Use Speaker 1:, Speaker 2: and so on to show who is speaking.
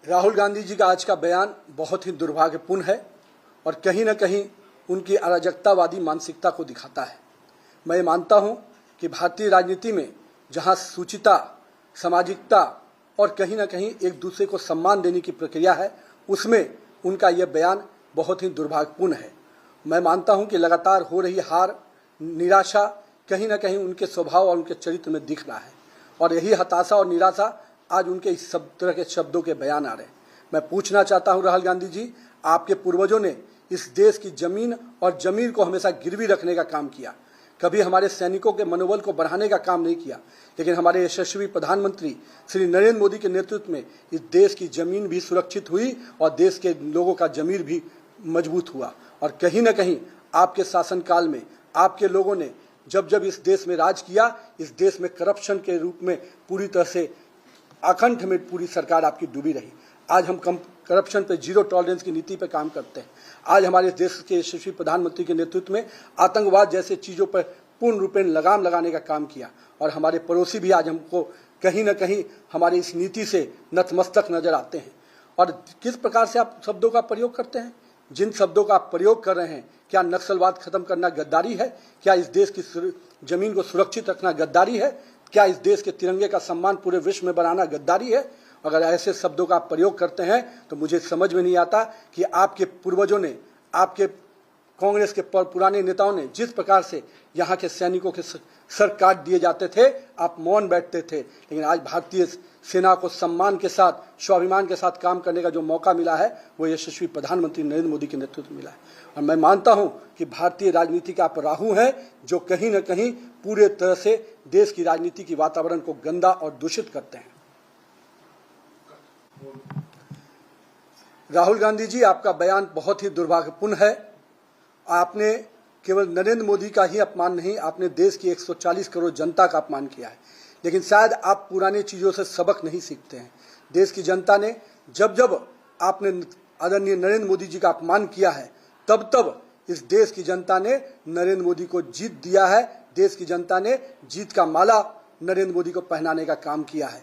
Speaker 1: राहुल गांधी जी का आज का बयान बहुत ही दुर्भाग्यपूर्ण है और कहीं न कहीं उनकी अराजकतावादी मानसिकता को दिखाता है। मैं मानता हूं कि भारतीय राजनीति में जहां सूचिता, सामाजिकता और कहीं न कहीं एक दूसरे को सम्मान देने की प्रक्रिया है, उसमें उनका यह बयान बहुत ही दुर्भाग्यपूर्ण है। मैं मानता हूं कि लगातार हो रही हार, निराशा कहीं न कहीं उनके स्वभाव और उनके चरित्र में दिख रहा है और यही हताशा और निराशा आज उनके इस सब तरह के शब्दों के बयान आ रहे हैं। मैं पूछना चाहता हूं राहुल गांधी जी, आपके पूर्वजों ने इस देश की जमीन और जमीर को हमेशा गिरवी रखने का काम किया, कभी हमारे सैनिकों के मनोबल को बढ़ाने का काम नहीं किया, लेकिन हमारे यशस्वी प्रधानमंत्री श्री नरेंद्र मोदी के नेतृत्व में इस देश की जमीन भी सुरक्षित हुई और देश के लोगों का जमीर भी मजबूत हुआ। और कहीं न कहीं आपके शासनकाल में आपके लोगों ने जब जब इस देश में राज किया, इस देश में करप्शन के रूप में पूरी तरह से आकंठ में पूरी सरकार आपकी डूबी रही। आज हम करप्शन पे जीरो टॉलरेंस की नीति पे काम करते हैं। आज हमारे देश के यशस्वी प्रधानमंत्री के नेतृत्व में आतंकवाद जैसे चीज़ों पर पूर्ण रूपेण लगाम लगाने का काम किया और हमारे पड़ोसी भी आज हमको कहीं न कहीं हमारी इस नीति से नतमस्तक नजर आते हैं। और किस प्रकार से आप शब्दों का प्रयोग करते हैं, जिन शब्दों का आप प्रयोग कर रहे हैं, क्या नक्सलवाद खत्म करना गद्दारी है? क्या इस देश की जमीन को सुरक्षित रखना गद्दारी है? क्या इस देश के तिरंगे का सम्मान पूरे विश्व में बनाना गद्दारी है? अगर ऐसे शब्दों का आप प्रयोग करते हैं तो मुझे समझ में नहीं आता कि आपके पूर्वजों ने, आपके कांग्रेस के पुराने नेताओं ने जिस प्रकार से यहाँ के सैनिकों के सर काट दिए जाते थे, आप मौन बैठते थे, लेकिन आज भारतीय सेना को सम्मान के साथ, स्वाभिमान के साथ काम करने का जो मौका मिला है वो यशस्वी प्रधानमंत्री नरेंद्र मोदी के नेतृत्व में मिला है। और मैं मानता हूं कि भारतीय राजनीति का आप राहु हैं जो कहीं न कहीं पूरे तरह से देश की राजनीति की वातावरण को गंदा और दूषित करते हैं। राहुल गांधी जी, आपका बयान बहुत ही दुर्भाग्यपूर्ण है। आपने केवल नरेंद्र मोदी का ही अपमान नहीं, आपने देश की 140 करोड़ जनता का अपमान किया है। लेकिन शायद आप पुरानी चीज़ों से सबक नहीं सीखते हैं। देश की जनता ने जब जब आपने आदरणीय नरेंद्र मोदी जी का अपमान किया है, तब तब इस देश की जनता ने नरेंद्र मोदी को जीत दिया है। देश की जनता ने जीत का माला नरेंद्र मोदी को पहनाने का काम किया है।